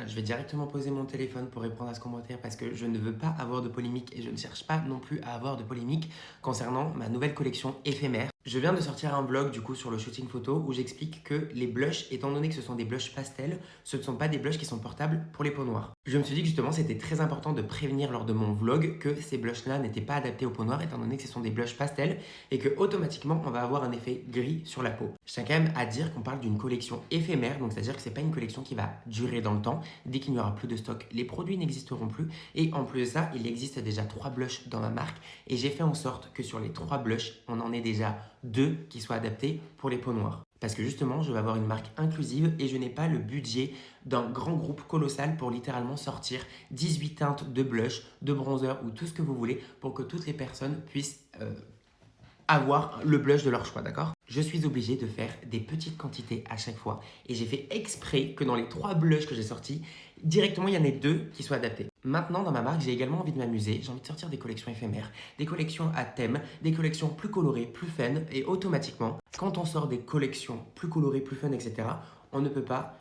je vais directement poser mon téléphone pour répondre à ce commentaire parce que je ne veux pas avoir de polémique et je ne cherche pas non plus à avoir de polémique concernant ma nouvelle collection éphémère. Je viens de sortir un vlog du coup sur le shooting photo où j'explique que les blushs, étant donné que ce sont des blushs pastels, ce ne sont pas des blushs qui sont portables pour les peaux noires. Je me suis dit que justement c'était très important de prévenir lors de mon vlog que ces blushs-là n'étaient pas adaptés aux peaux noires étant donné que ce sont des blushs pastels et que automatiquement on va avoir un effet gris sur la peau. Je tiens quand même à dire qu'on parle d'une collection éphémère, donc c'est-à-dire que c'est pas une collection qui va durer dans le temps. Dès qu'il n'y aura plus de stock, les produits n'existeront plus et en plus de ça, il existe déjà 3 blushs dans ma marque et j'ai fait en sorte que sur les 3 blushs, on en ait déjà 2 qui soient adaptés pour les peaux noires. Parce que justement, je vais avoir une marque inclusive et je n'ai pas le budget d'un grand groupe colossal pour littéralement sortir 18 teintes de blush, de bronzer ou tout ce que vous voulez pour que toutes les personnes puissent avoir le blush de leur choix, d'accord? Je suis obligé de faire des petites quantités à chaque fois et j'ai fait exprès que dans les 3 blushs que j'ai sortis, directement il y en ait 2 qui soient adaptés. Maintenant dans ma marque, j'ai également envie de m'amuser, j'ai envie de sortir des collections éphémères, des collections à thème, des collections plus colorées, plus fun et automatiquement, quand on sort des collections plus colorées, plus fun, etc., on ne peut pas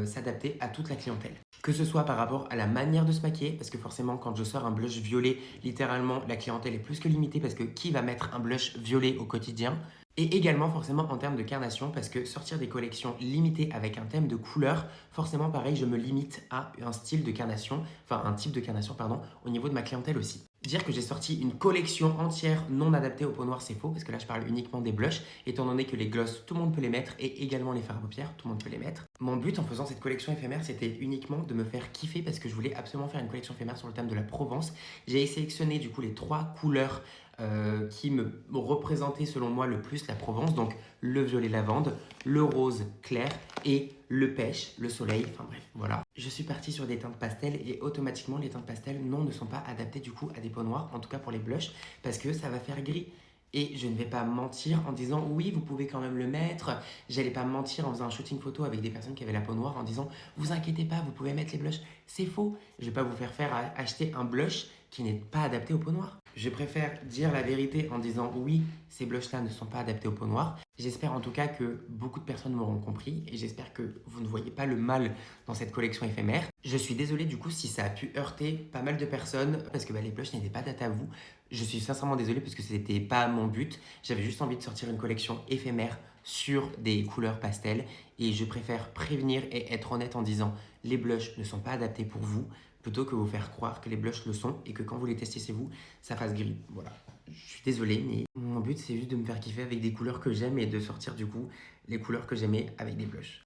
s'adapter à toute la clientèle. Que ce soit par rapport à la manière de se maquiller, parce que forcément quand je sors un blush violet, littéralement la clientèle est plus que limitée parce que qui va mettre un blush violet au quotidien? Et également forcément en termes de carnation parce que sortir des collections limitées avec un thème de couleur, forcément pareil je me limite à un style de carnation, enfin un type de carnation pardon, au niveau de ma clientèle aussi. Dire que j'ai sorti une collection entière non adaptée aux peaux noires c'est faux parce que là je parle uniquement des blushs étant donné que les glosses tout le monde peut les mettre et également les fards à paupières tout le monde peut les mettre. Mon but en faisant cette collection éphémère c'était uniquement de me faire kiffer parce que je voulais absolument faire une collection éphémère sur le thème de la Provence. J'ai sélectionné du coup les 3 couleurs qui me représentaient selon moi le plus la Provence, donc le violet lavande, le rose clair et le pêche, le soleil, enfin bref, voilà. Je suis parti sur des teintes pastel et automatiquement les teintes pastel non ne sont pas adaptées du coup à des peaux noires, en tout cas pour les blushs, parce que ça va faire gris. Et je ne vais pas mentir en disant oui, vous pouvez quand même le mettre. J'allais pas mentir en faisant un shooting photo avec des personnes qui avaient la peau noire en disant vous inquiétez pas, vous pouvez mettre les blushs. C'est faux. Je vais pas vous faire acheter un blush qui n'est pas adapté aux peaux noires. Je préfère dire la vérité en disant oui, ces blushs-là ne sont pas adaptés aux peaux noires. J'espère en tout cas que beaucoup de personnes m'auront compris et j'espère que vous ne voyez pas le mal dans cette collection éphémère. Je suis désolé du coup si ça a pu heurter pas mal de personnes parce que les blushs n'étaient pas datés à vous. Je suis sincèrement désolé parce que ce n'était pas mon but. J'avais juste envie de sortir une collection éphémère sur des couleurs pastel et je préfère prévenir et être honnête en disant les blushs ne sont pas adaptés pour vous plutôt que vous faire croire que les blushs le sont et que quand vous les testez chez vous, ça fasse gris. Voilà. Je suis désolé, mais mon but c'est juste de me faire kiffer avec des couleurs que j'aime et de sortir du coup les couleurs que j'aimais avec des blushs.